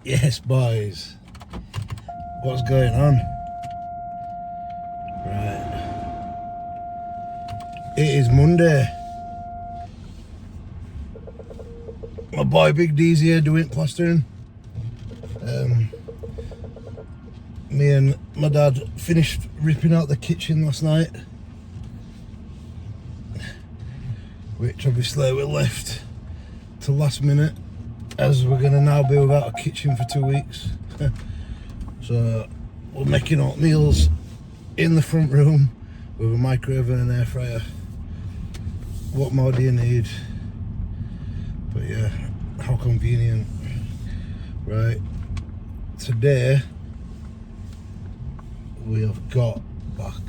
Yes, boys. What's going on? Right. It is Monday. My boy Big D's here doing plastering. Me and my dad finished ripping out the kitchen last night, which obviously we left to last minute, as we're gonna now be without a kitchen for 2 weeks. So we're making oatmeals in the front room with a microwave and an air fryer. What more do you need? But yeah, how convenient. Right, today we have got back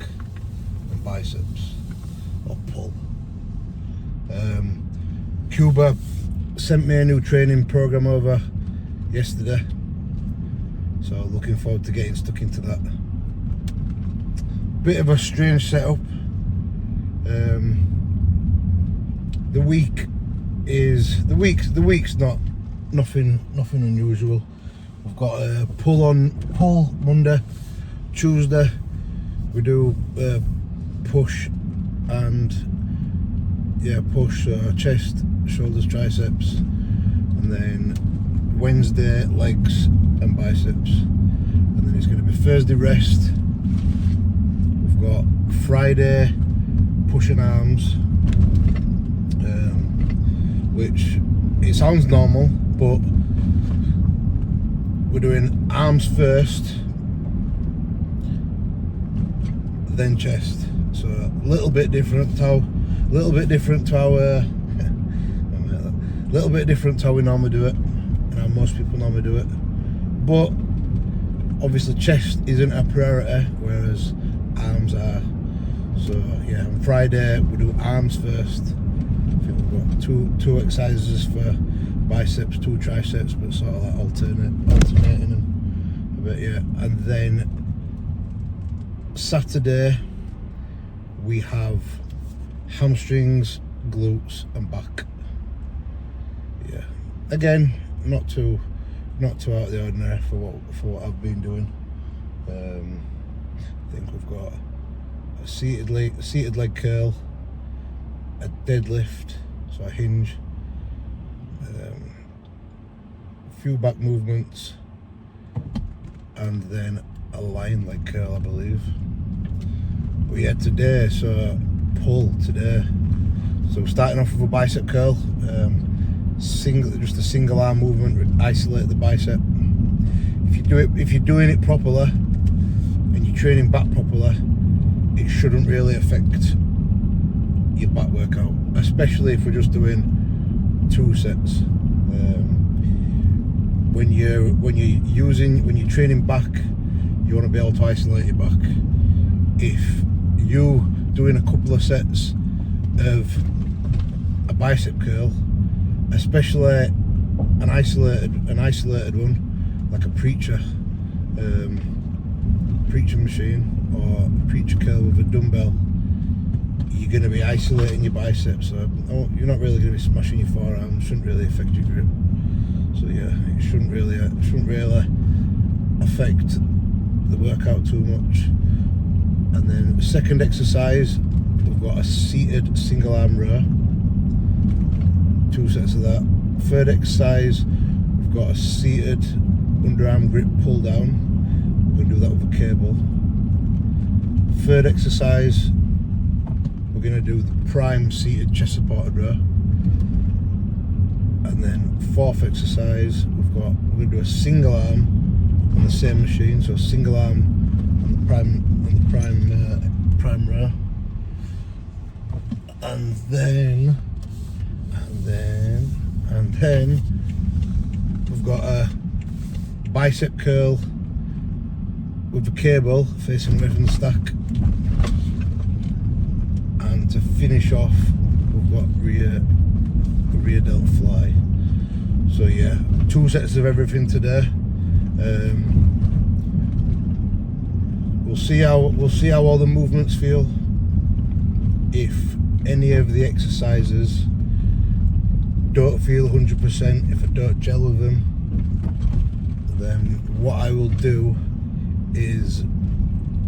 and biceps, or pull. Cuba sent me a new training program over yesterday, so looking forward to getting stuck into that. Bit of a strange setup. The week's not nothing unusual. We've got a pull Monday. Tuesday we do push and chest, shoulders, triceps, and then Wednesday legs and biceps, and then it's going to be Thursday rest. We've got Friday push and arms, which it sounds normal, but we're doing arms first, then chest. So a little bit different to how we normally do it, and how most people normally do it. But obviously chest isn't a priority, whereas arms are. So yeah, on Friday we do arms first. I think we've got two exercises for biceps, 2 triceps, but sort of like alternating them a bit, yeah. And then Saturday we have hamstrings, glutes and back. Yeah, again, not too out of the ordinary for what I've been doing. I think we've got a seated leg curl, a deadlift, so a hinge, a few back movements, and then a lying leg curl, I believe. But yeah, today, so pull today. So we're starting off with a bicep curl, just a single arm movement, isolate the bicep. If you're doing it properly and you're training back properly, it shouldn't really affect your back workout, especially if we're just doing 2 sets. When you're training back, you want to be able to isolate your back. If you doing a couple of sets of a bicep curl, especially an isolated one, like a preacher machine or a preacher curl with a dumbbell, you're going to be isolating your biceps, so you're not really going to be smashing your forearm. It shouldn't really affect your grip. So yeah, it shouldn't really affect the workout too much. And then the second exercise, we've got a seated single arm row, 2 sets of that. Third exercise, we've got a seated underarm grip pull down. We're going to do that with a cable. Third exercise, we're going to do the prime seated chest supported row. And then fourth exercise, we're going to do a single arm on the same machine, so a single arm on the prime row, and then we've got a bicep curl with a cable facing away from the stack, and to finish off we've got rear delt fly. So yeah, 2 sets of everything today. We'll see how all the movements feel. If any of the exercises don't feel 100%, if I don't gel with them, then what I will do is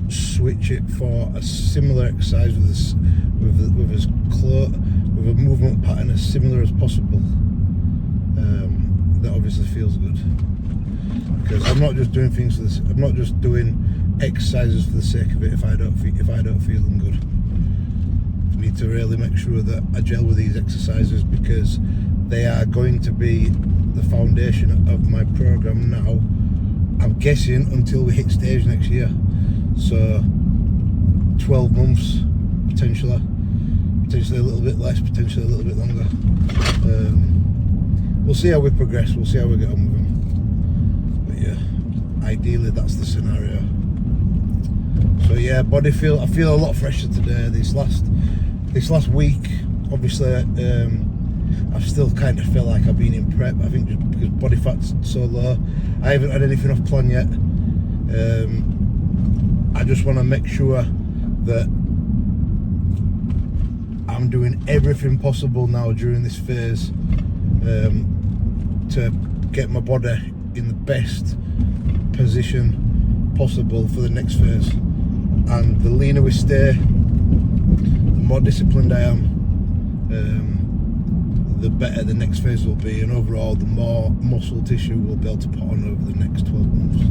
switch it for a similar exercise with a movement pattern as similar as possible. That obviously feels good, because I'm not just doing things for this. I'm not just doing exercises for the sake of it. If I don't feel them good, I need to really make sure that I gel with these exercises, because they are going to be the foundation of my program now. I'm guessing until we hit stage next year, so 12 months potentially a little bit less, potentially a little bit longer. We'll see how we progress, we'll see how we get on with them. But yeah, ideally that's the scenario. So yeah, I feel a lot fresher today. This last week, obviously, I've still kind of feel like I've been in prep. I think just because body fat's so low, I haven't had anything off plan yet. I just want to make sure that I'm doing everything possible now during this phase to get my body in the best position possible for the next phase. And the leaner we stay, the more disciplined I am, the better the next phase will be, and overall the more muscle tissue we'll be able to put on over the next 12 months.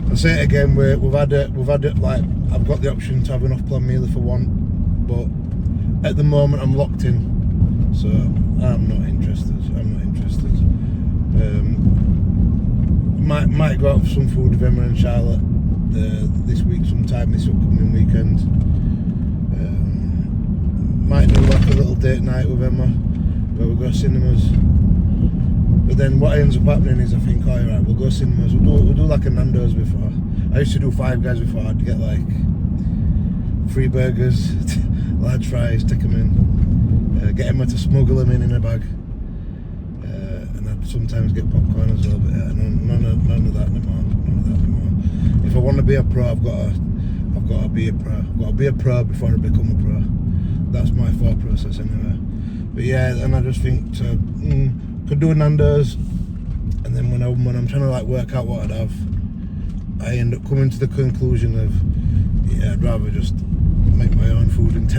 I'll say it again, we've had it like, I've got the option to have an off-plan meal if I want, but at the moment I'm locked in, so I'm not interested. Might go out for some food with Emma and Charlotte this week sometime, this upcoming weekend. Might do like a little date night with Emma where we'll go to cinemas. But then what ends up happening is I think, alright, we'll go to cinemas, we'll do like a Nando's before. I used to do Five Guys before. I'd get like 3 burgers, large fries, take them in, get Emma to smuggle them in a bag, and I'd sometimes get popcorn as well. But yeah, none of that anymore. If I want to be a pro, I've got to be a pro. I've got to be a pro before I become a pro. That's my thought process anyway. But yeah, and I just think could do a Nando's, and then when I'm trying to like work out what I'd have, I end up coming to the conclusion of, yeah, I'd rather just make my own food and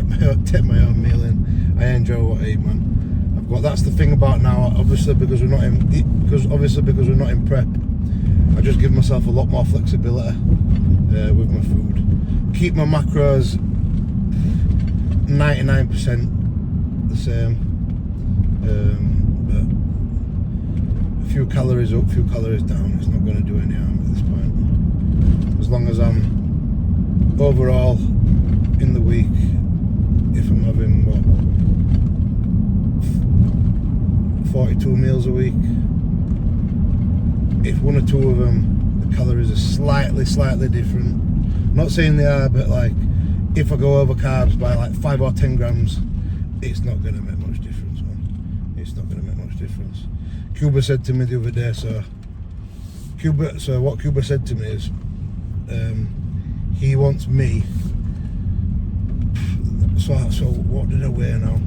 take my own meal in. I enjoy what I eat, man. That's the thing about now. Obviously because we're not in prep, I just give myself a lot more flexibility with my food. Keep my macros 99% the same, but a few calories up, a few calories down, it's not going to do any harm at this point. As long as I'm overall in the week, if I'm having 42 meals a week, if one or two of them, the calories are slightly different, I'm not saying they are, but like if I go over carbs by like 5 or 10 grams, it's not going to make much difference, man. It's not going to make much difference. Cuba said to me the other day, so what Cuba said to me is, he wants me, so what did I weigh now?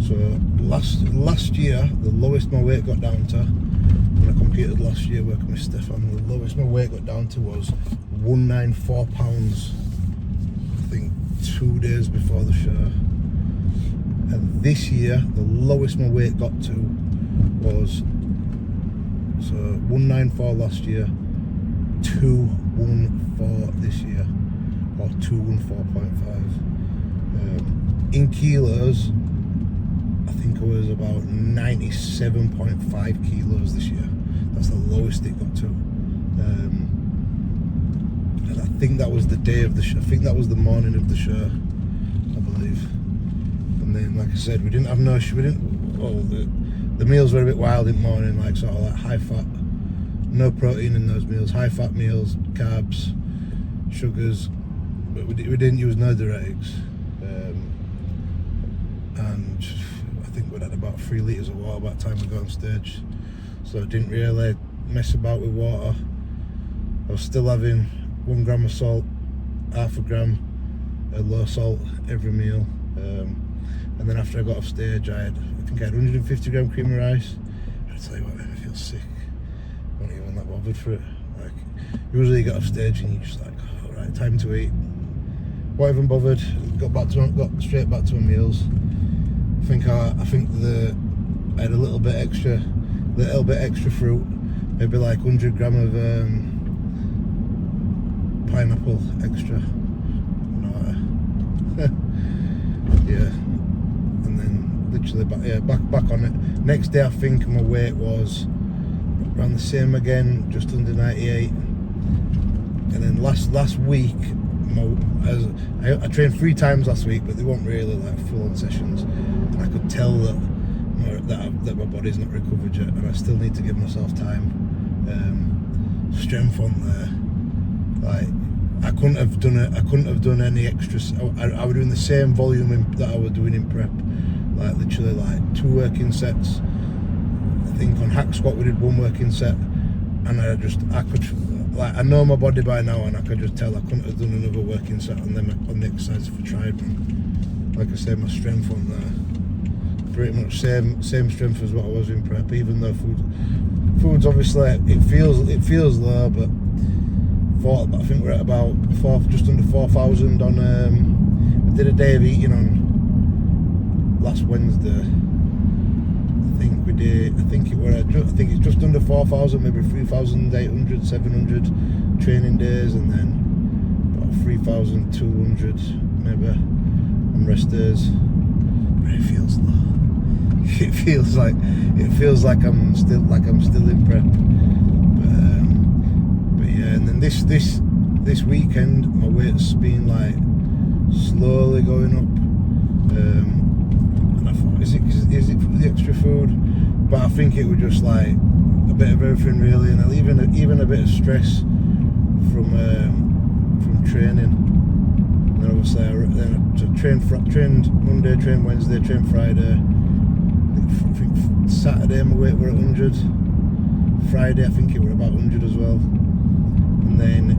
So last year, the lowest my weight got down to, when I competed last year working with Stefan, the lowest my weight got down to was 194 pounds, I think 2 days before the show. And this year, the lowest my weight got to was, so 194 last year, 214 this year, or 214.5. In kilos, I think I was about 97.5 kilos this year. That's the lowest it got to. And I think that was the day of the show. I think that was the morning of the show, I believe. And then, like I said, we didn't have no, the meals were a bit wild in the morning, like sort of like high fat, no protein in those meals, high fat meals, carbs, sugars, but we didn't use no diuretics. And I think we'd had about 3 litres of water by the time we got on stage, so I didn't really mess about with water. I was still having 1 gram of salt, half a gram of low salt every meal, and then after I got off stage I think I had 150 gram cream of rice. I tell you what, I feel sick. not even that bothered for it. Like, usually you get off stage and you're just like, all right, time to eat. Not even bothered. Got straight back to my meals. I think I had a little bit extra fruit, maybe like 100 gram of pineapple extra. Yeah, and then literally back on it. Next day I think my weight was around the same again, just under 98. And then last week, I trained 3 times last week, but they weren't really like full-on sessions. And I could tell that my body's not recovered yet, and I still need to give myself time. Strength on there, like I couldn't have done any extras. I was doing the same volume that I was doing in prep, like literally like 2 working sets. I think on hack squat we did 1 working set, and I know my body by now, and I could just tell I couldn't have done another working set on the exercises for tried. Like I said, my strength on there, pretty much same strength as what I was in prep. Even though food's obviously it feels low, but I think we're at about just under 4,000 on. We did a day of eating on last Wednesday. I think it's just under 4,000, maybe 3,800, 700 training days, and then about 3,200 maybe on rest days. But it feels low. It feels like I'm still in prep. But yeah, and then this weekend my weight's been like slowly going up. And I thought, is it for the extra food? But I think it was just like a bit of everything really, and even a bit of stress from training. And then obviously I trained Monday, trained Wednesday, trained Friday. I think Saturday my weight were at 100. Friday I think it were about 100 as well. And then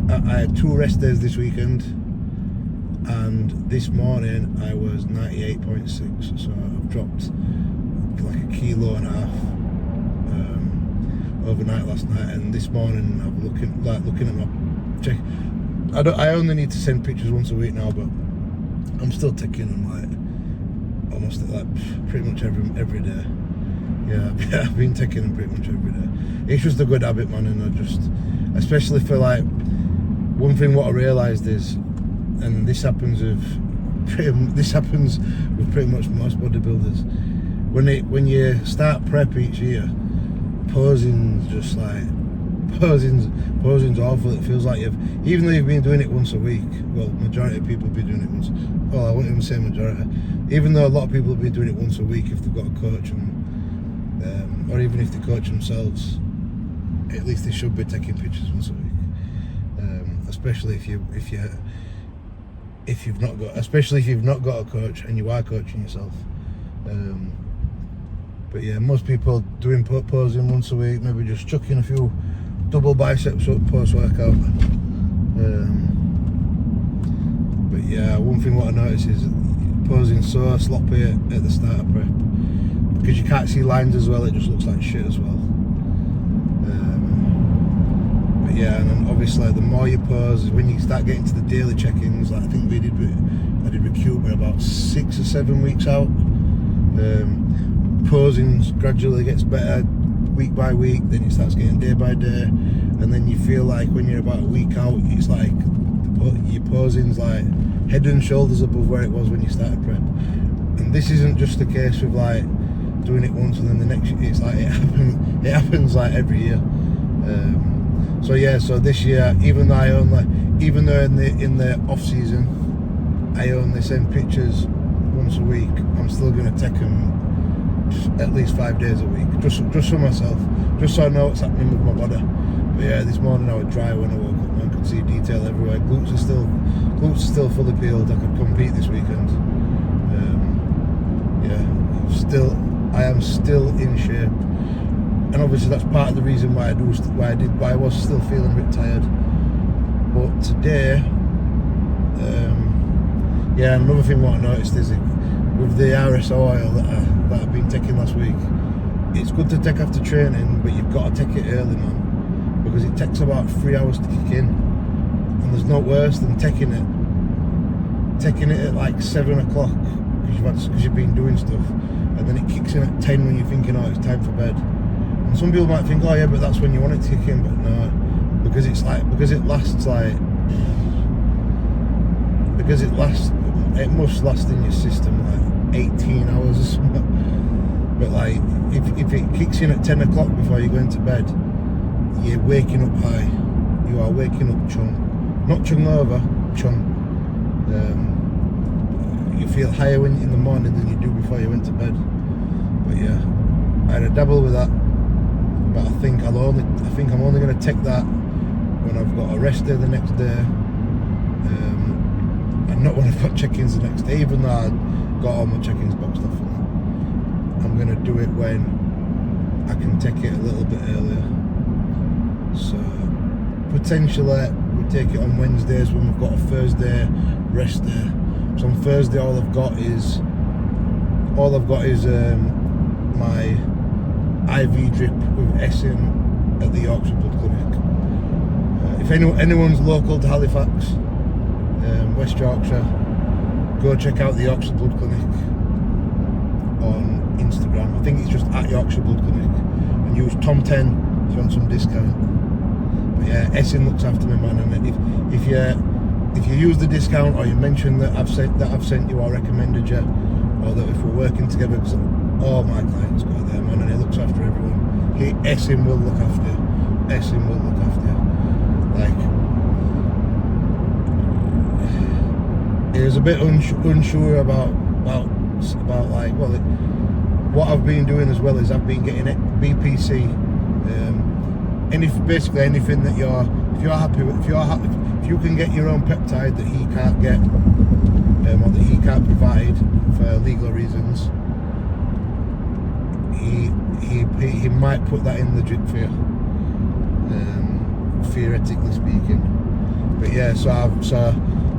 I had 2 rest days this weekend, and this morning I was 98.6, so I've dropped like 1.5 kilos overnight last night. And this morning I'm looking at my check. I only need to send pictures once a week now, but I'm still taking them like almost like pretty much every day. Yeah, I've been taking them pretty much every day. It's just a good habit, man, and I just, especially for like, one thing what I realised is, and this happens with pretty much most bodybuilders, when you start prep each year, posing's just like, posing's awful. It feels like even though you've been doing it once a week, well, majority of people have been doing it once, well, I wouldn't even say majority, even though a lot of people have been doing it once a week if they've got a coach, or even if they coach themselves, at least they should be taking pictures once a week. Especially if you've not got a coach and you are coaching yourself. But yeah, most people doing posing once a week, maybe just chucking a few double biceps up post workout. But yeah, one thing what I noticed is posing so sloppy at the start of prep, because you can't see lines as well. It just looks like shit as well. But yeah, and then obviously the more you pose, when you start getting to the daily check-ins, like I think I did with Cuba about 6 or 7 weeks out. Posing gradually gets better week by week, then it starts getting day by day, and then you feel like when you're about a week out, it's like your posing's like head and shoulders above where it was when you started prep. And this isn't just the case with like doing it once and then the next, it's like it happens like every year. So yeah, so this year, even though in the off season I only send pictures once a week, I'm still going to take them at least 5 days a week, just for myself, just so I know what's happening with my body. But yeah, this morning I was dry when I woke up, man. Could see detail everywhere. Glutes are still fully peeled. I could compete this weekend. I am still in shape, and obviously that's part of the reason why I was still feeling a bit tired. But today, yeah, another thing what I noticed is with the RSO oil that I've been taking last week, it's good to take after training, but you've got to take it early, man, because it takes about 3 hours to kick in, and there's no worse than taking it at like 7 o'clock because you've been doing stuff, and then it kicks in at 10 when you're thinking, oh, it's time for bed. And some people might think, oh yeah, but that's when you want it to kick in, but no, because it must last in your system like 18 hours or something. But like, if it kicks in at 10 o'clock before you go into bed, you're waking up high. You are waking up chung. Not chung over, chung. You feel higher in the morning than you do before you went to bed. But yeah, I had a dabble with that. But I think I'm only going to take that when I've got a rest day the next day. And not when I've got check-ins the next day, even though I got all my check-ins boxed off. I'm going to do it when I can take it a little bit earlier. So potentially we'll take it on Wednesdays when we've got a Thursday rest day. So on Thursday all I've got is my IV drip with Essen at the Yorkshire Blood Clinic. If anyone's local to Halifax, West Yorkshire, go check out the Yorkshire Blood Clinic on Instagram. I think it's just at Yorkshire Blood Clinic, and use Tom10 if you want some discount. But yeah, Essen looks after me, man, and if you use the discount, or you mention that I've sent you or recommended you, or that if we're working together, because all my clients go there, man, and he looks after everyone. Essen will look after you. Essen will look after you. Like, he was a bit unsure about like, well, what I've been doing as well is I've been getting BPC, basically anything that if you can get your own peptide that he can't get, or that he can't provide for legal reasons, he might put that in the drip for you, theoretically speaking. But yeah, so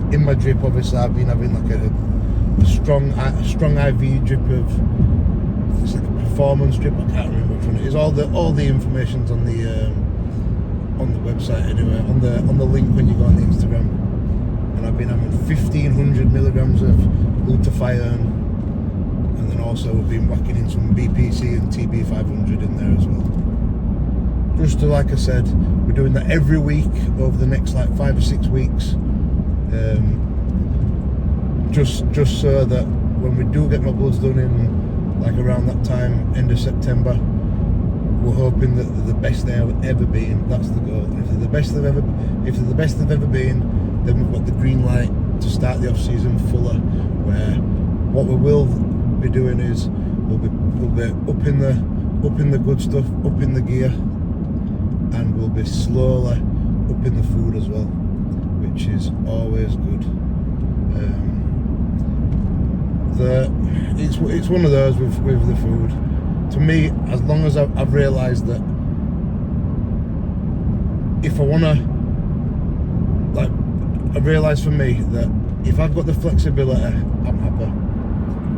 in my drip, obviously I've been having like a strong IV drip of, it's like a performance drip, I can't remember which one it is. All the information's on the website anyway, on the link when you go on the Instagram. And I've been having 1,500 milligrams of glutathione, and then also we've been whacking in some BPC and TB500 in there as well. Just to, like I said, we're doing that every week over the next like 5 or 6 weeks. Just so that when we do get my bloods done in like around that time, end of September, we're hoping that they're the best they've ever been. That's the goal. If they're the best they've ever been, then we've got the green light to start the off season fuller. Where what we will be doing is we'll be upping the good stuff, upping the gear, and we'll be slowly upping the food as well, which is always good. It's one of those with the food. To me, as long as I've realised that if I wanna, like, I've realised for me that if I've got the flexibility, I'm happy.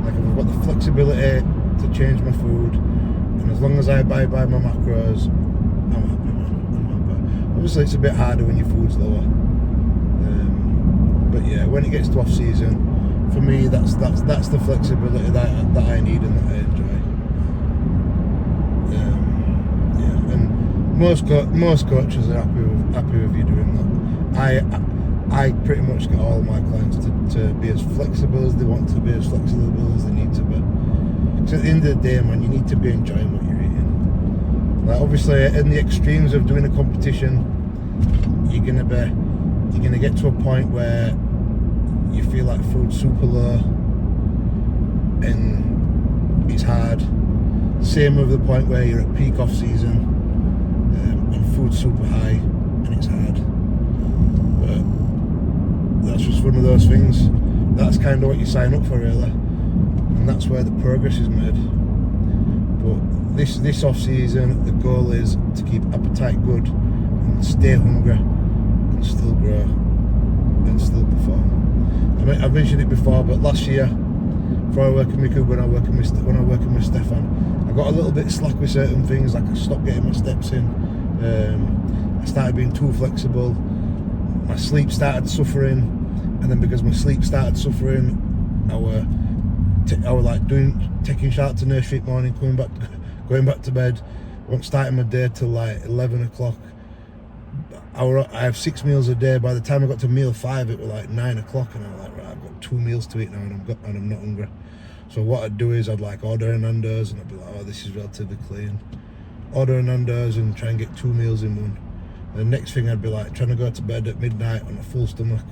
Like, if I've got the flexibility to change my food, and as long as I abide by my macros, I'm happy, man. I'm happy. Obviously, it's a bit harder when your food's lower. But yeah, when it gets to off season, for me, that's the flexibility that I need and that I enjoy. Yeah, and most coaches are happy with you doing that. I pretty much get all of my clients to be as flexible as they want to be, as flexible as they need to be. Because at the end of the day, man, you need to be enjoying what you're eating. Like, obviously, in the extremes of doing a competition, you're gonna get to a point where you feel like food's super low and it's hard. Same with the point where you're at peak off season and food's super high and it's hard. But that's just one of those things. That's kind of what you sign up for, really, and that's where the progress is made. But this off season, the goal is to keep appetite good and stay hungry and still grow and still perform. I've mentioned it before, but last year, before I working with Kuba and I working with Stefan, I I got a little bit slack with certain things, like I stopped getting my steps in. I started being too flexible. My sleep started suffering, and then because my sleep started suffering, I were like taking shout to nursery at morning, going back to bed. I wasn't starting my day till like 11 o'clock. I have 6 meals a day. By the time I got to meal 5, it was like 9 o'clock, and I was like, right, I've got 2 meals to eat now, and I'm not hungry. So what I'd do is I'd like order a Nando's, and I'd be like, oh, this is relatively clean. Order a Nando's and try and get 2 meals in one. And the next thing I'd be like trying to go to bed at midnight on a full stomach,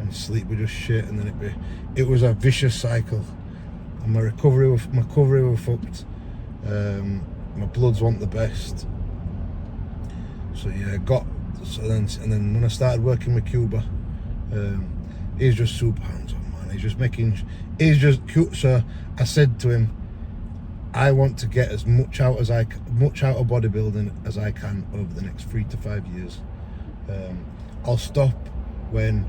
and sleep with just shit, and then it was a vicious cycle. And my recovery was fucked. My bloods weren't the best. So yeah, and then when I started working with Cuba, he's just super hands-on, man. He's just cute. So I said to him, I want to get as much out of bodybuilding as I can over the next 3 to 5 years. I'll stop when,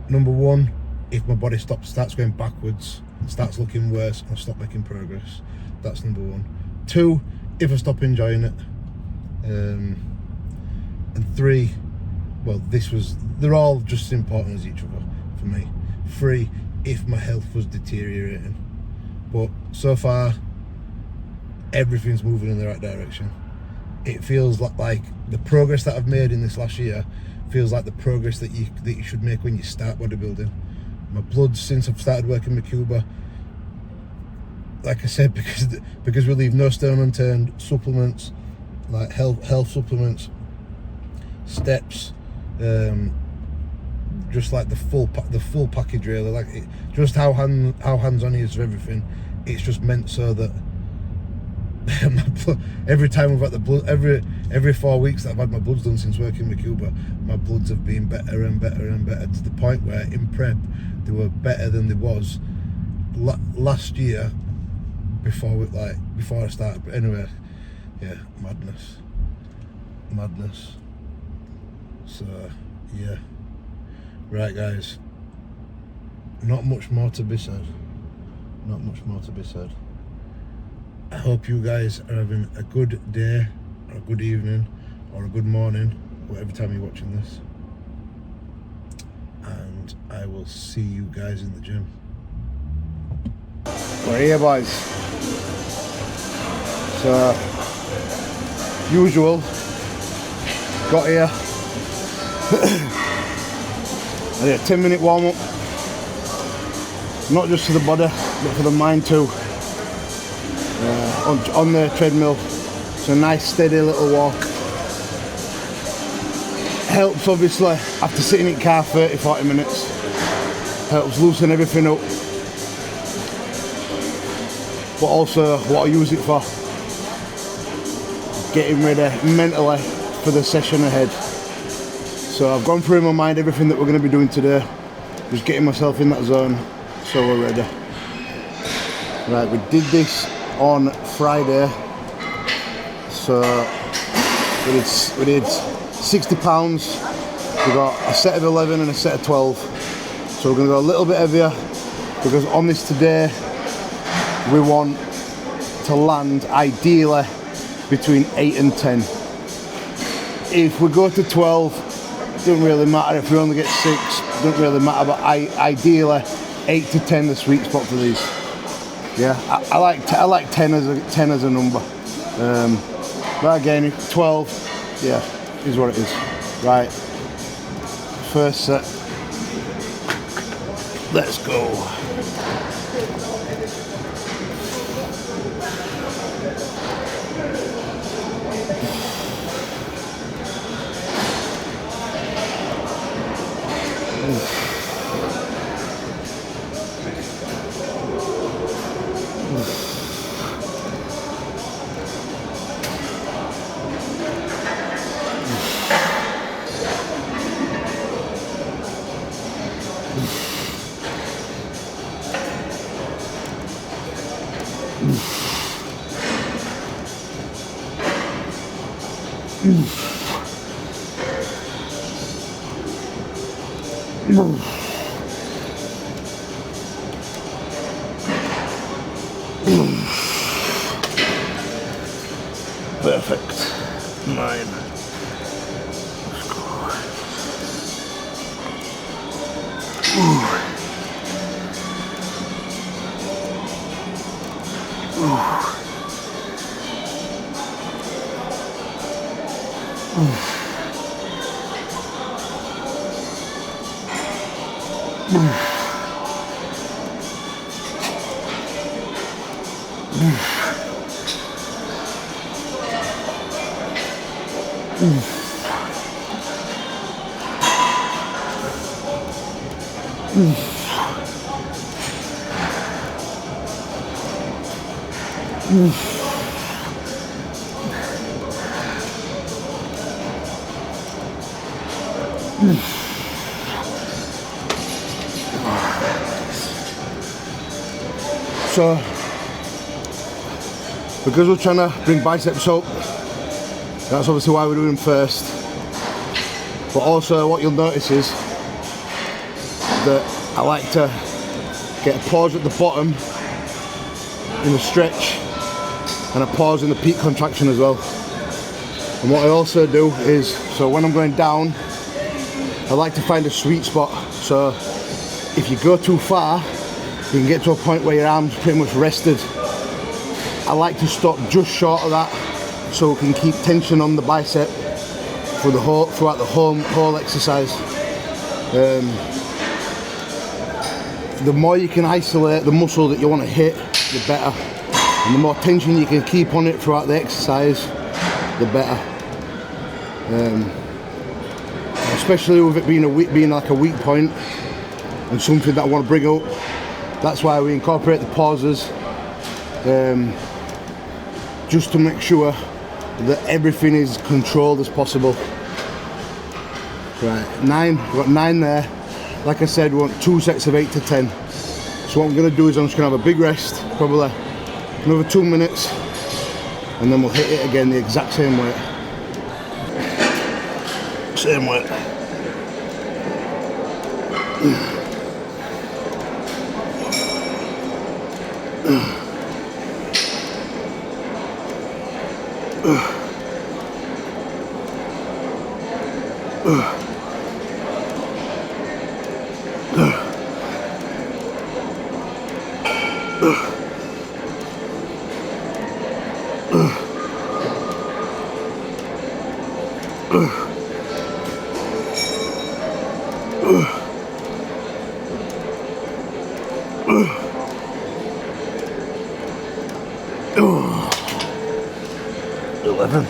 number one, if my body starts going backwards, starts looking worse, I'll stop making progress. That's number one. 2, if I stop enjoying it. And 3, well, they're all just as important as each other for me. 3, if my health was deteriorating. But so far, everything's moving in the right direction. It feels like the progress that I've made in this last year feels like the progress that you should make when you start bodybuilding. My bloods, since I've started working with Cuba, like I said, because we leave no stone unturned, supplements, like health supplements, steps, just like the full package really. Like just how hands-on he is for everything. It's just meant so that every time we've had the blood, every 4 weeks that I've had my bloods done since working with Cuba, my bloods have been better and better and better, to the point where in prep they were better than they was last year before I started. But anyway, yeah, madness. So yeah, right guys, not much more to be said. I hope you guys are having a good day, or a good evening, or a good morning, whatever time you're watching this. And I will see you guys in the gym. We're here, boys. So, usual, got here. I did a 10-minute warm-up. Not just for the body, but for the mind too. On the treadmill. It's a nice steady little walk. Helps obviously after sitting in car 30-40 minutes. Helps loosen everything up. But also what I use it for, getting ready mentally for the session ahead. So I've gone through in my mind everything that we're going to be doing today. Just getting myself in that zone so we're ready. Right, we did this on Friday, so we did 60 pounds. We got a set of 11 and a set of 12, so we're going to go a little bit heavier, because on this today we want to land ideally between 8 and 10. If we go to 12, it doesn't really matter. If we only get 6, it doesn't really matter, but ideally 8 to 10 the sweet spot for these. Yeah, I like 10 as a number. But again, 12, yeah, is what it is. Right, first set. Let's go. Perfect. 9. Let's go. Ooh. Ooh. Ooh. So, because we're trying to bring biceps up, that's obviously why we're doing them first. But also what you'll notice is that I like to get a pause at the bottom in the stretch and a pause in the peak contraction as well. And what I also do is, so when I'm going down, I like to find a sweet spot. So if you go too far, you can get to a point where your arm's pretty much rested. I like to stop just short of that so we can keep tension on the bicep for the throughout the whole exercise. The more you can isolate the muscle that you want to hit, the better. And the more tension you can keep on it throughout the exercise, the better. Especially with it being like a weak point and something that I want to bring up. That's why we incorporate the pauses, just to make sure that everything is controlled as possible. Right, 9, we've got 9 there. Like I said, we want 2 sets of 8 to 10. So what I'm going to do is I'm just going to have a big rest, probably another 2 minutes, and then we'll hit it again the exact same weight. Same weight. Oh, 11.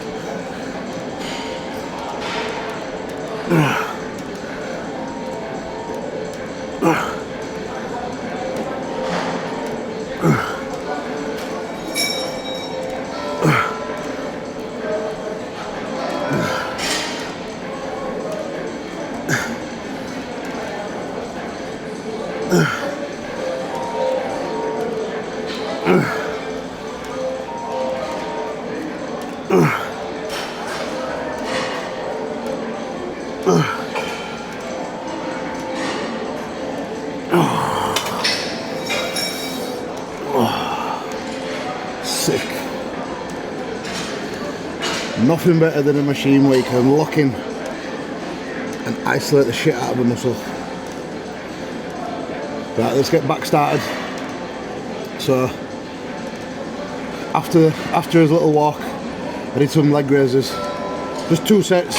Sick. Nothing better than a machine where you can lock in and isolate the shit out of a muscle. Right, let's get back started. So after his little walk, I did some leg raises. Just 2 sets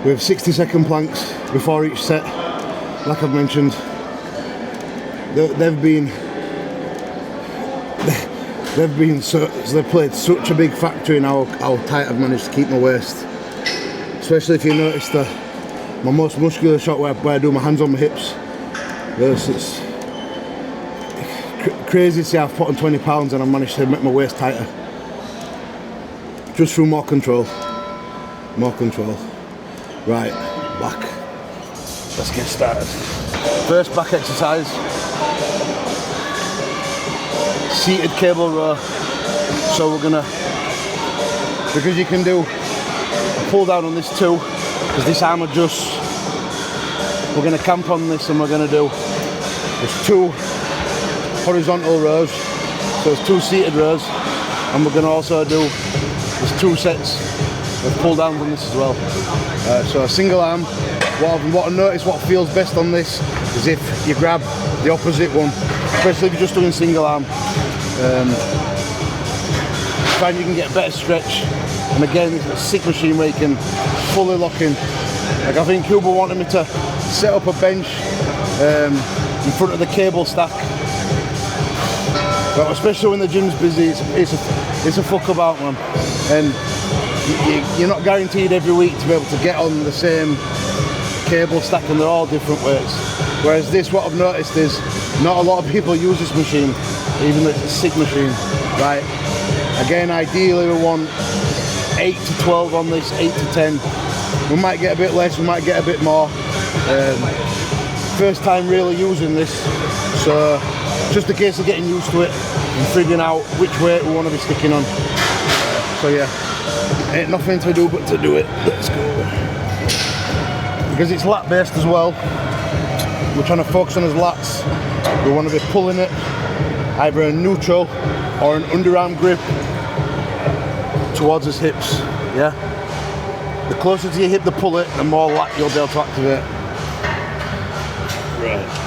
with 60-second planks before each set. Like I've mentioned, they've played such a big factor in how tight I've managed to keep my waist. Especially if you notice my most muscular shot where I do my hands on my hips. It's crazy to see I've put on 20 pounds and I've managed to make my waist tighter. Just through more control. More control. Right, back. Let's get started. First back exercise. Seated cable row. So we're gonna, because you can do a pull down on this too, because this arm adjusts. We're gonna camp on this and we're gonna do, there's 2 horizontal rows, so there's 2 seated rows, and we're gonna also do there's 2 sets of pull downs on this as well. So a single arm, what I notice what feels best on this is if you grab the opposite one, especially if you're just doing single arm. Find you can get a better stretch, and again it's a sick machine where you can fully lock in. Like I think Cuba wanted me to set up a bench in front of the cable stack, but especially when the gym's busy, it's a fuck about, man. And you're not guaranteed every week to be able to get on the same cable stack, and they're all different weights. Whereas this, what I've noticed is not a lot of people use this machine, even though it's a sick machine, right? Again, ideally we want 8 to 12 on this, 8 to 10. We might get a bit less, we might get a bit more. First time really using this, so just a case of getting used to it and figuring out which weight we want to be sticking on. So yeah, ain't nothing to do but to do it. Let's go. Because it's lat based as well, we're trying to focus on his lats. We want to be pulling it either a neutral or an underarm grip towards his hips, yeah? The closer to your hip the pull it, the more lat you'll be able to activate. Right.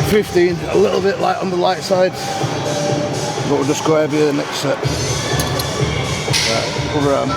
15, a little bit light on the light side, but we'll just go heavier the next set. Right, other arm.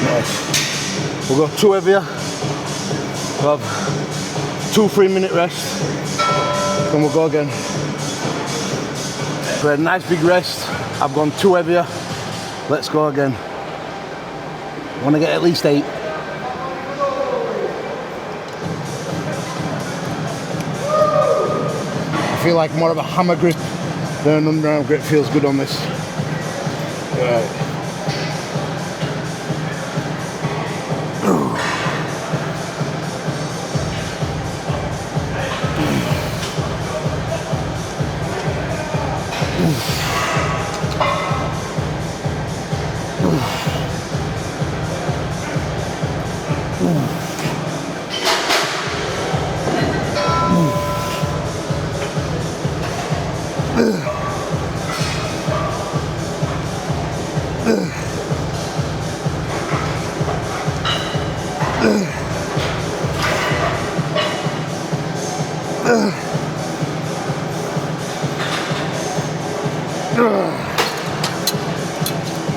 Nice. We'll go 2 heavier. We'll have 2 3-minute rests, and we'll go again. We had a nice big rest. I've gone 2 heavier. Let's go again. I want to get at least 8. I feel like more of a hammer grip than an underarm grip feels good on this. Right.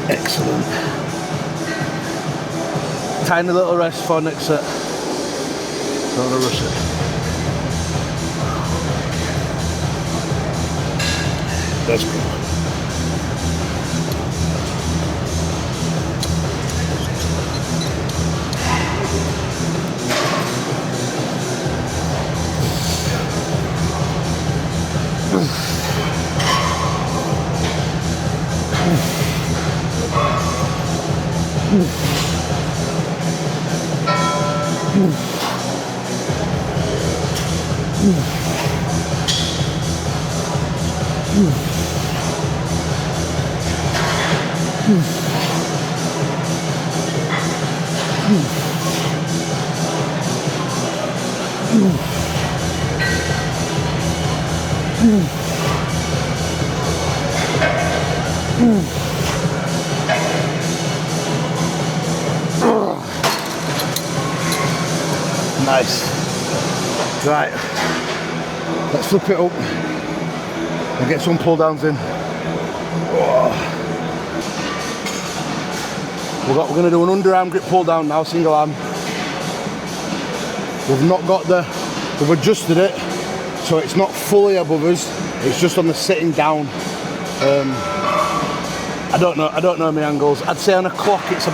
Excellent. Tiny little rest for next set. Don't want to rush it. Let's go. Nice. Right, let's flip it up and get some pull downs in. We're going to do an underarm grip pull down now, single arm. We've adjusted it so it's not fully above us, it's just on the sitting down. I don't know my angles. I'd say on a clock it's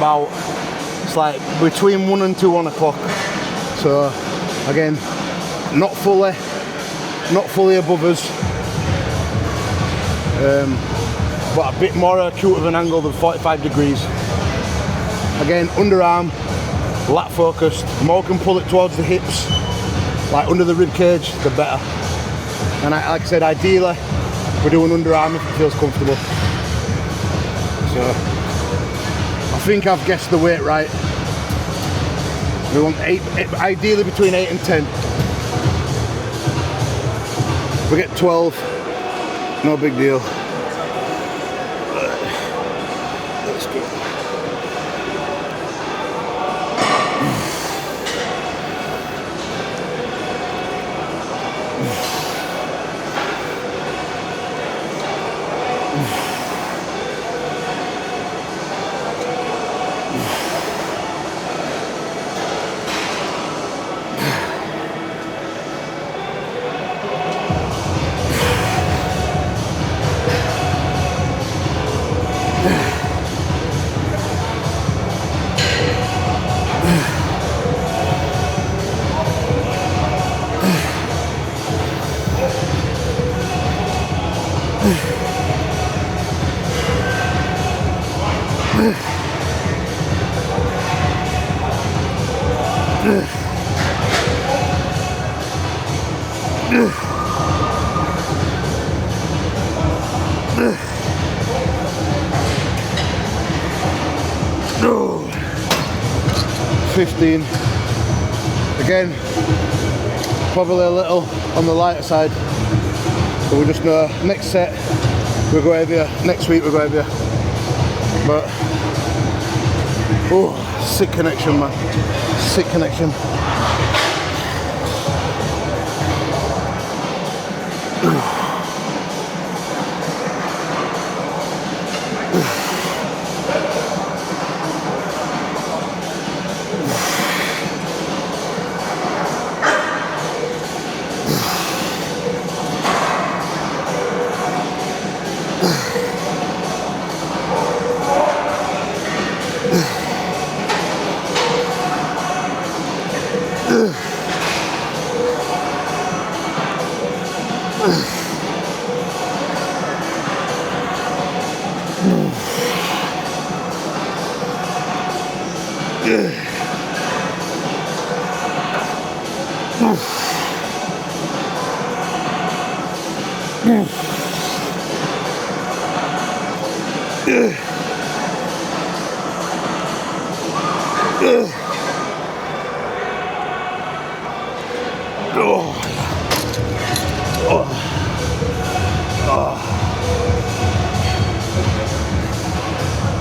like between 1 and 2 on a clock. So again, not fully above us, but a bit more acute of an angle than 45 degrees. Again, underarm, lat focused. The more we can pull it towards the hips, like under the rib cage, the better. And like I said, ideally, we're doing underarm if it feels comfortable. So, I think I've guessed the weight right. We want 8, ideally between 8 and 10. If we get 12, no big deal. Let's go. Oh, 15. Again, probably a little on the lighter side, but we just know next set we'll go heavier, next week we'll go heavier. But oh, sick connection, man, sick connection.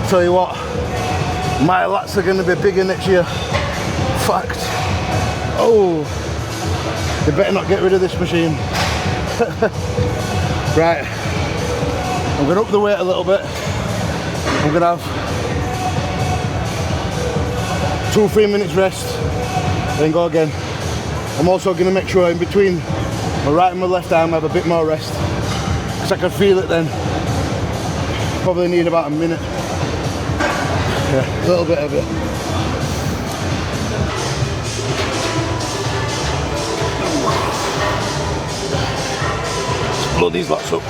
Tell you what, my lats are going to be bigger next year. Fact. Oh, they better not get rid of this machine. Right, I'm going to up the weight a little bit. I'm going to have 2-3 minutes rest, then go again. I'm also going to make sure in between my right and my left arm I have a bit more rest, because I can feel it then. Probably need about a minute. Yeah, a little bit of it. Let's blow these lots up.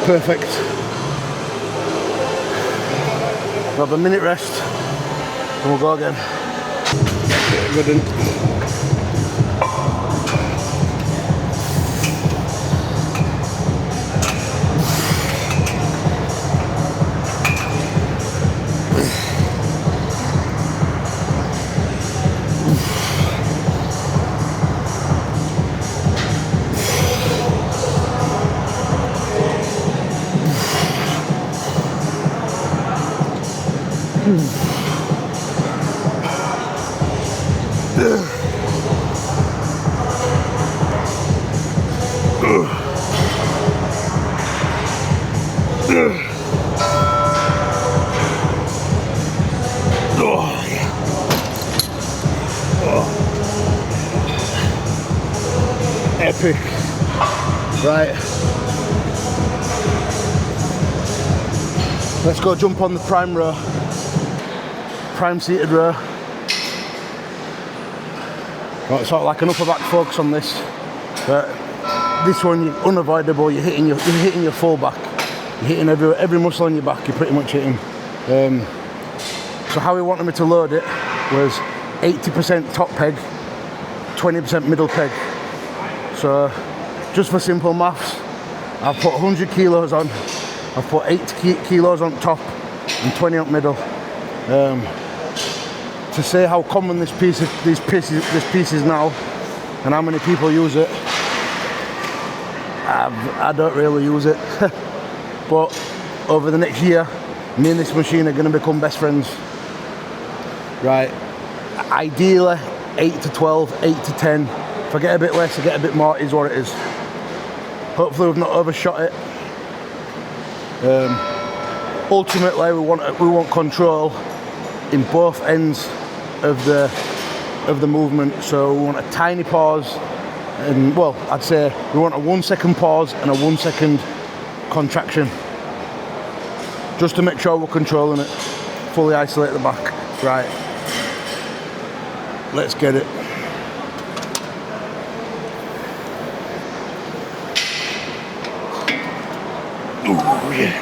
Perfect. We'll have a minute rest and we'll go again. Good in. Epic. Right. Let's go jump on the prime row. Prime seated row. Got sort of like an upper back focus on this. But this one, you're unavoidable. You're hitting your full back. You're hitting every muscle on your back. You're pretty much hitting. So how we wanted me to load it was 80% top peg, 20% middle peg. So just for simple maths, I've put 100 kilos on. I've put 8 kilos on top and 20 up middle. To say how common this piece is now and how many people use it, I don't really use it. But over the next year, me and this machine are going to become best friends. Right, ideally 8 to 12, 8 to 10. If I get a bit less, I get a bit more, is what it is. Hopefully we've not overshot it. Ultimately we want control in both ends of the movement. So we want a tiny pause, and well, I'd say we want a 1 second pause and a 1 second contraction, just to make sure we're controlling it. Fully isolate the back. Right, let's get it. Oh yeah.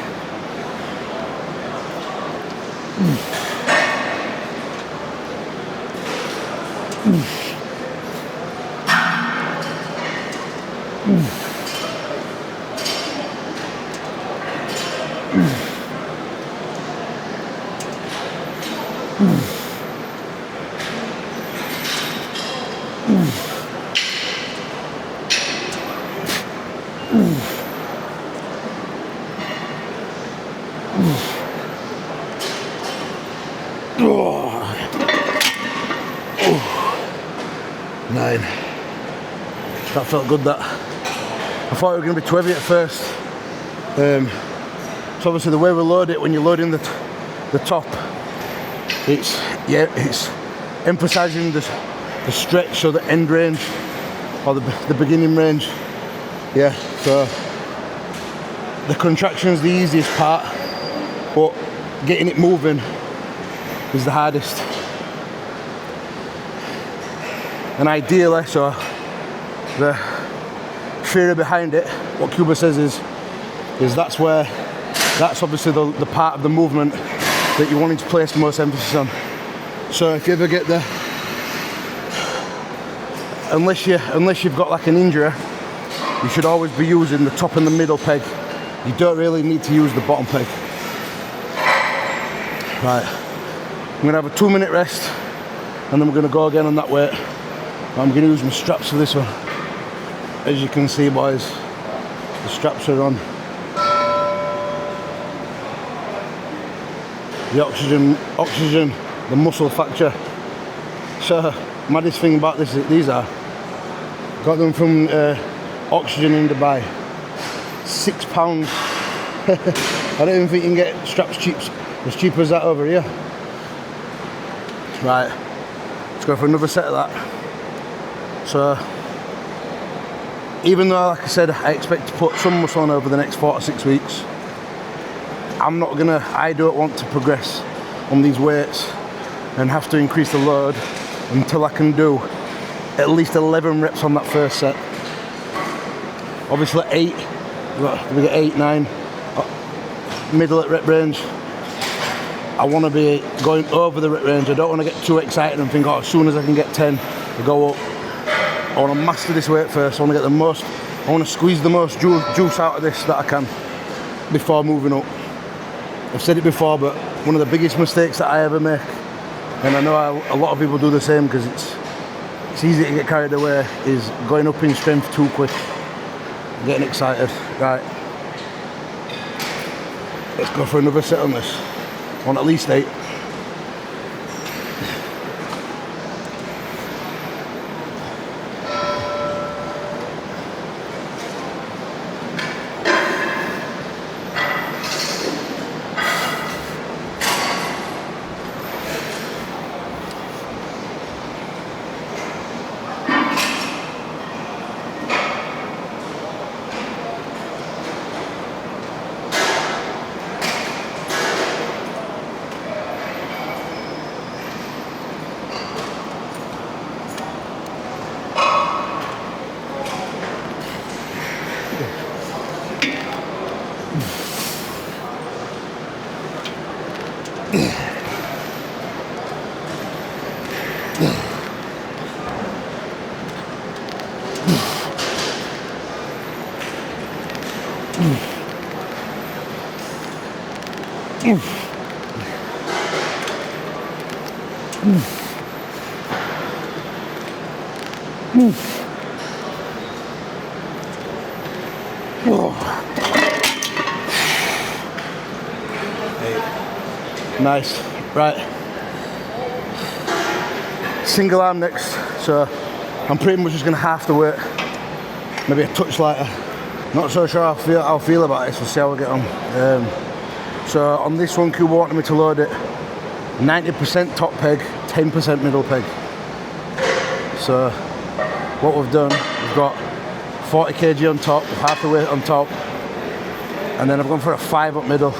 Nine. That felt good, that. I thought it was going to be too heavy at first. So obviously the way we load it, when you're loading the top, it's emphasising the stretch, so the end range or the beginning range. Yeah, so the contraction is the easiest part, but getting it moving is the hardest. And ideally, so the theory behind it, what Cuba says is that's obviously the part of the movement that you're wanting to place the most emphasis on. So if you ever get unless you've got like an injury, you should always be using the top and the middle peg. You don't really need to use the bottom peg. Right, I'm gonna have a 2-minute rest, and then we're gonna go again on that weight. I'm gonna use my straps for this one. As you can see, boys, the straps are on. The oxygen, the muscle factor. So, maddest thing about these are, got them from Oxygen in Dubai. £6. I don't even think you can get straps as cheap as that over here. Right, let's go for another set of that. So, even though, like I said, I expect to put some muscle on over the next 4 to 6 weeks, I don't want to progress on these weights and have to increase the load until I can do at least 11 reps on that first set. Obviously 8, we get 8, 9, middle at rep range. I want to be going over the rep range. I don't want to get too excited and think, oh, as soon as I can get 10, I go up. I want to master this weight first. I want to get I want to squeeze the most juice out of this that I can before moving up. I've said it before, but one of the biggest mistakes that I ever make, and I know a lot of people do the same because it's easy to get carried away, is going up in strength too quick, getting excited. Right, let's go for another set on this. I want at least 8. Nice. Right, single arm next, so I'm pretty much just going to half the weight, maybe a touch lighter. Not so sure how I'll feel about this, we'll see how we get on. So on this one, Cuba wanted me to load it 90% top peg, 10% middle peg. So what we've done, we've got 40 kg on top, half the weight on top, and then I've gone for a 5 up middle.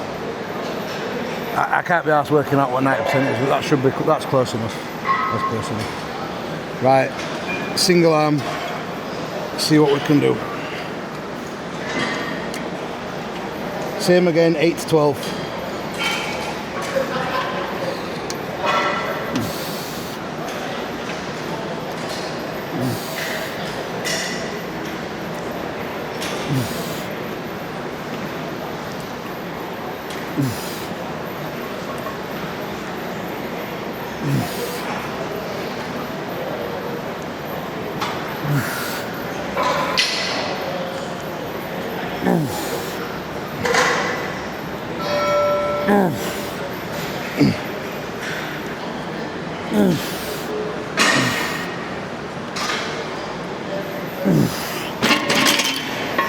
I can't be arsed working out what 90% is, but that's close enough. That's close enough. Right, single arm, see what we can do. Same again, 8 to 12.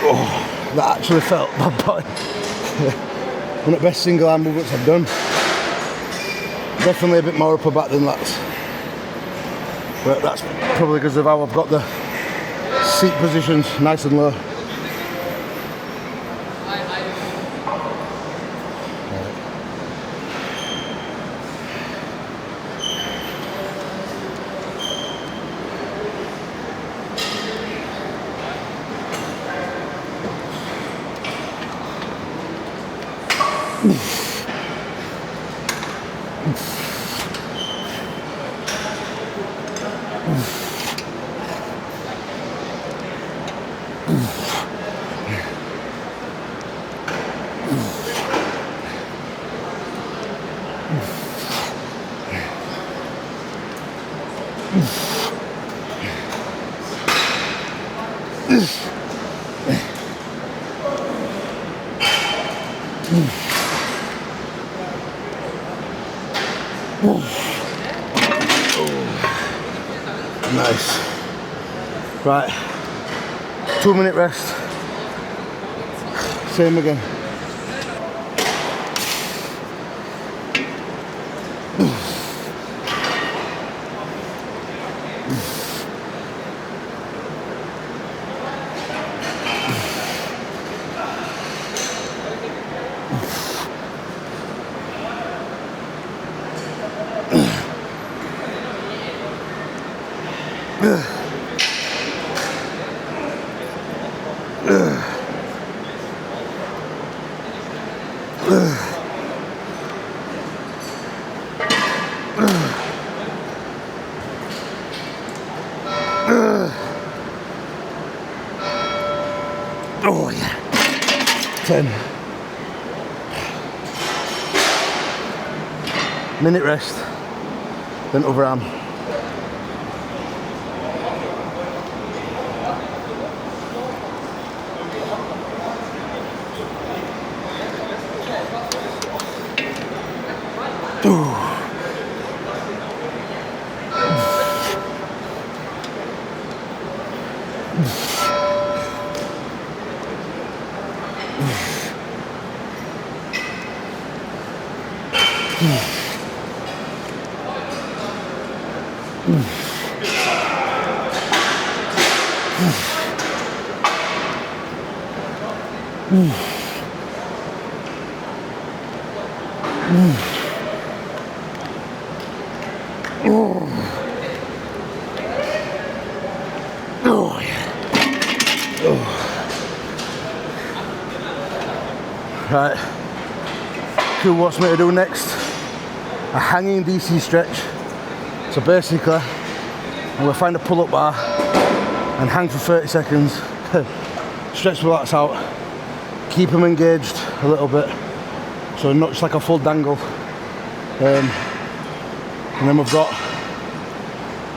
Oh, that actually felt my body. One of the best single arm movements I've done. Definitely a bit more upper back than lats, but that's probably because of how I've got the seat positions nice and low. Nice. Right, 2-minute rest. Same again. Oh yeah. 10. Minute rest. Then other arm. Oh yeah. Right. Who wants me to do next? A hanging DC stretch. So basically, I'm going to find a pull-up bar and hang for 30 seconds. Stretch the lats out. Keep them engaged a little bit, so not just like a full dangle. And then we've got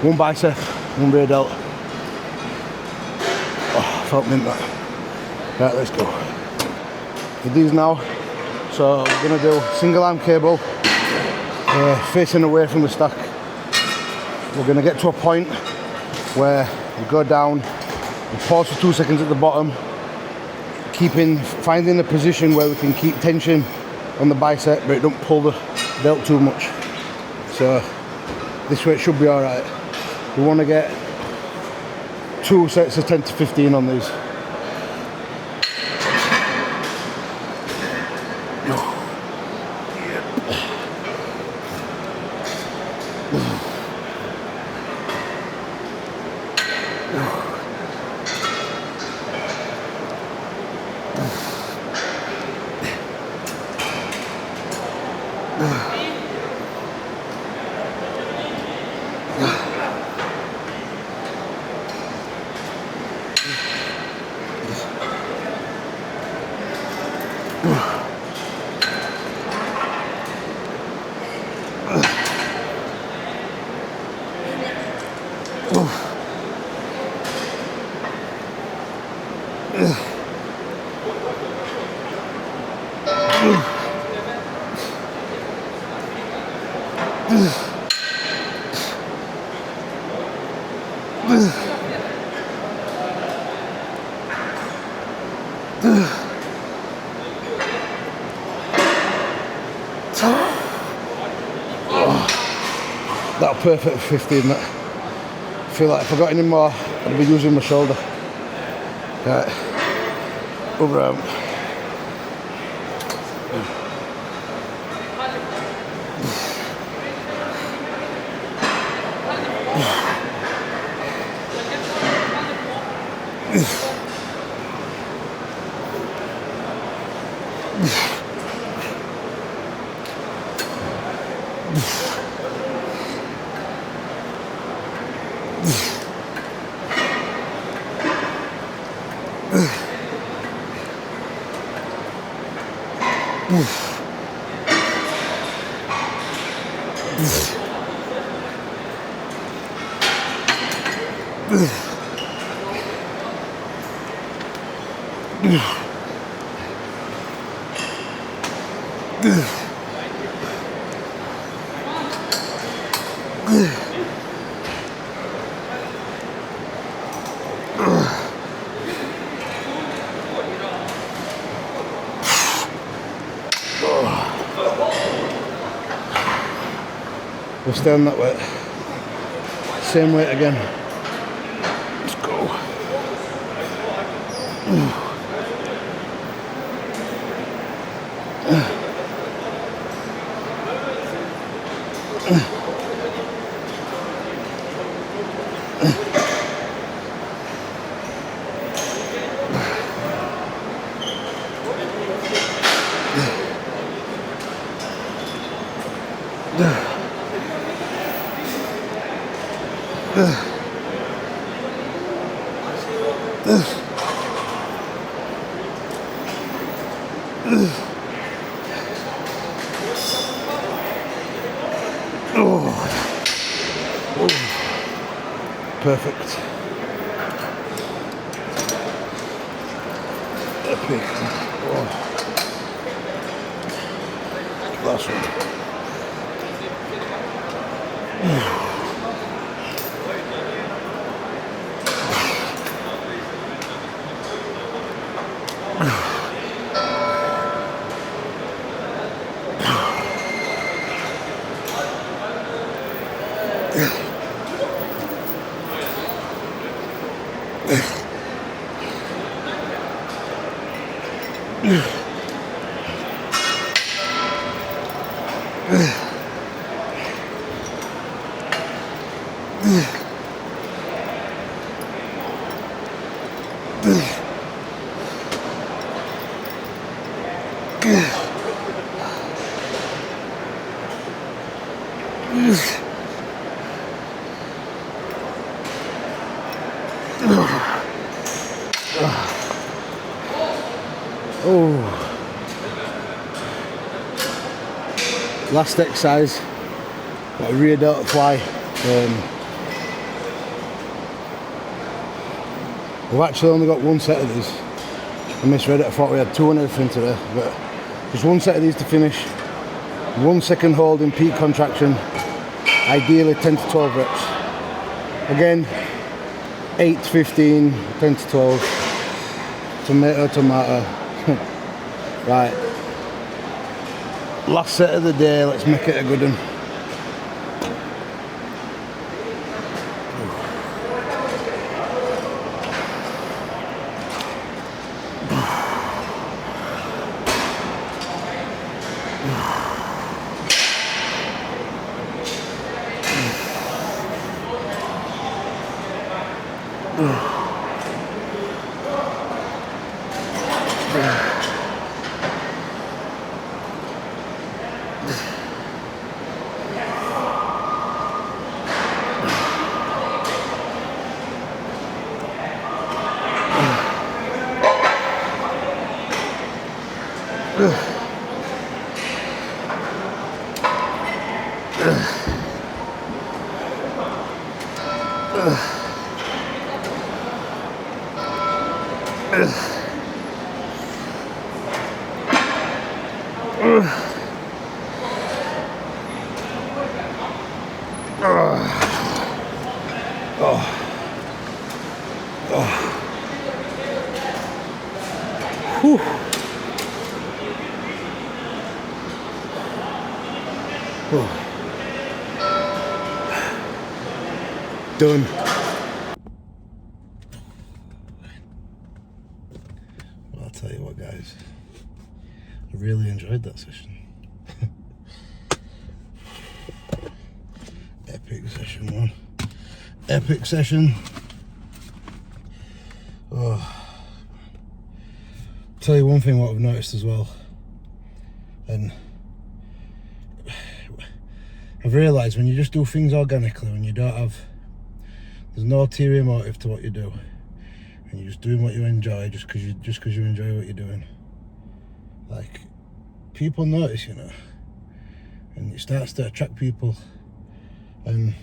one bicep, one rear delt. Oh, felt mint that. Right, let's go. With these now, so we're gonna do single arm cable, facing away from the stack. We're gonna get to a point where we go down, we pause for 2 seconds at the bottom, finding a position where we can keep tension on the bicep, but it don't pull the delt too much. So this way it should be all right. We want to get 2 sets of 10 to 15 on these. That'll perfect for 15. That. I feel like if I got any more, I'd be using my shoulder. Right, over arm. We'll stay on that weight. Same weight again. Let's go. Perfect. Epic. Oh. Last one. Oh, last exercise, got a rear delta fly. We've actually only got one set of these. I misread it, I thought we had two and everything today, but just one set of these to finish. 1 second hold in peak contraction, ideally 10 to 12 reps. Again, 8 to 15, 10 to 12, tomato, tomato. Right, last set of the day, let's make it a good one. Whew. Oh. Done. Well, I'll tell you what, guys, I really enjoyed that session. Epic session one. Epic session. Oh. Tell you one thing what I've noticed as well, and I've realised when you just do things organically, when you don't have, there's no ulterior motive to what you do, and you're just doing what you enjoy just because you enjoy what you're doing. Like, people notice, you know, and it starts to attract people. And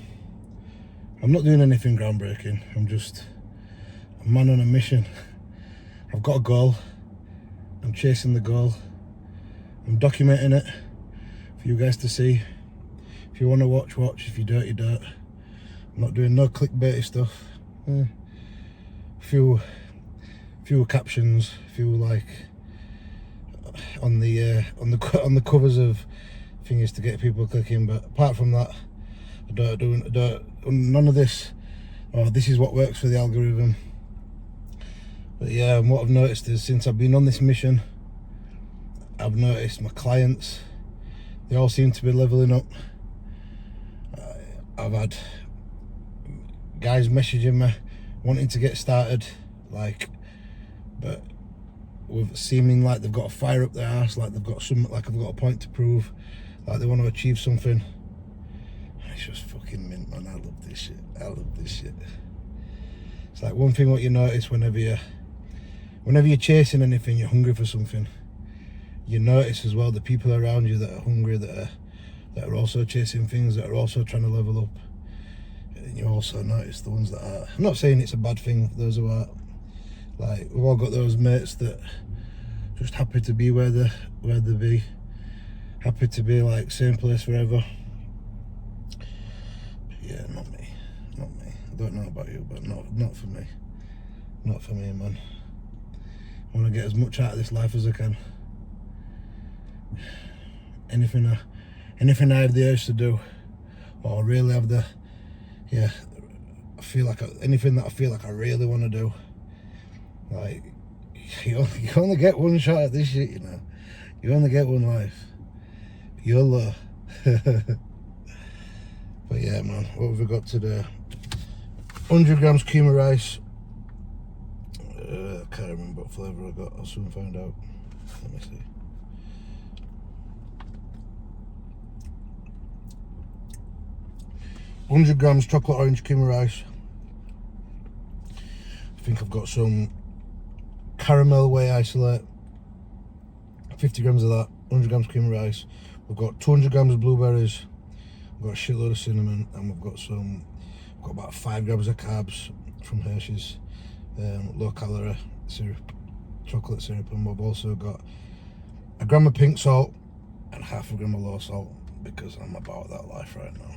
I'm not doing anything groundbreaking. I'm just a man on a mission. I've got a goal. I'm chasing the goal. I'm documenting it for you guys to see. If you want to watch, watch. If you don't, you don't. I'm not doing no clickbaity stuff. Few captions, few like on the covers of things to get people clicking. But apart from that, I don't none of this. Oh, this is what works for the algorithm. But yeah, and what I've noticed is since I've been on this mission, I've noticed my clients, they all seem to be leveling up. I've had guys messaging me wanting to get started, like, but with seeming like they've got a fire up their arse, like they've got something, like I've got a point to prove, like they want to achieve something. It's just fucking mint, man. I love this shit. I love this shit. It's like one thing what you notice whenever you're chasing anything, you're hungry for something. You notice as well the people around you that are hungry, that are also chasing things, that are also trying to level up. And you also notice the ones that are. I'm not saying it's a bad thing, those who are. Like, we've all got those mates that just happy to be where they be. Happy to be like same place forever. But yeah, not me. I don't know about you, but not for me. Not for me, man. I want to get as much out of this life as I can. Anything I have the urge to do, or really have the, yeah, I feel like anything that I feel like I really want to do. Like, you only get one shot at this shit, you know. You only get one life. YOLO. But yeah, man, what have we got today? 100 grams cream of rice. I can't remember what flavour I got. I'll soon find out. Let me see. $100 grams chocolate orange cream of rice. I think I've got some caramel whey isolate. 50 grams of that. 100 grams cream of rice. We've got 200 grams of blueberries. We've got a shitload of cinnamon, and we've got about 5 grams of carbs from Hershey's low calorie syrup, chocolate syrup, and we've also got a gram of pink salt and half a gram of low salt, because I'm about that life right now,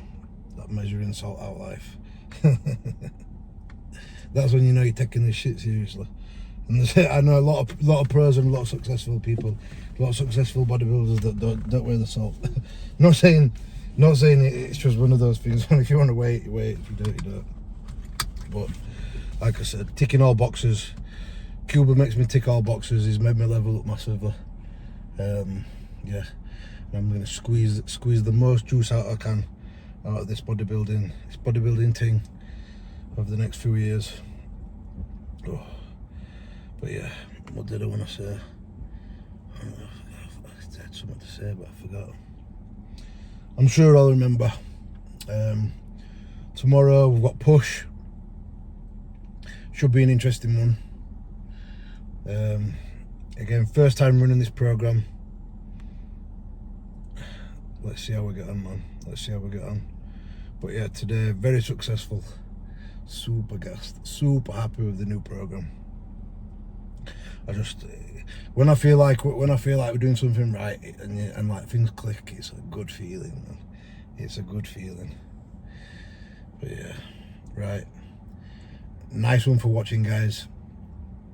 that measuring salt out life. That's when you know you're taking this shit seriously. And I know a lot of pros and a lot of successful people, a lot of successful bodybuilders that don't wear the salt. Not saying it's just one of those things. If you want to wait, you wait. If you don't, you don't. But like I said, ticking all boxes. Cuba makes me tick all boxes. He's made me level up massively. Yeah, and I'm gonna squeeze the most juice out I can out of this bodybuilding thing over the next few years. Oh. But yeah, what did I want to say? I had something to say, but I forgot. I'm sure I'll remember. Tomorrow we've got push. Should be an interesting one. Again, first time running this program. Let's see how we get on, man. Let's see how we get on. But yeah, today very successful. Super gassed. Super happy with the new program. I just, when I feel like we're doing something right and like things click, it's a good feeling, man. It's a good feeling. But yeah, right. Nice one for watching, guys.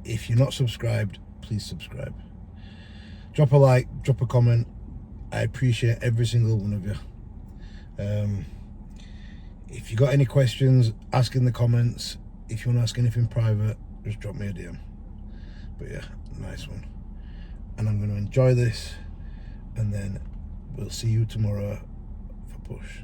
If you're not subscribed, please subscribe. Drop a like, drop a comment. I appreciate every single one of you. If you got any questions, ask in the comments. If you want to ask anything private, just drop me a DM. But yeah, nice one. And I'm going to enjoy this, and then we'll see you tomorrow for push.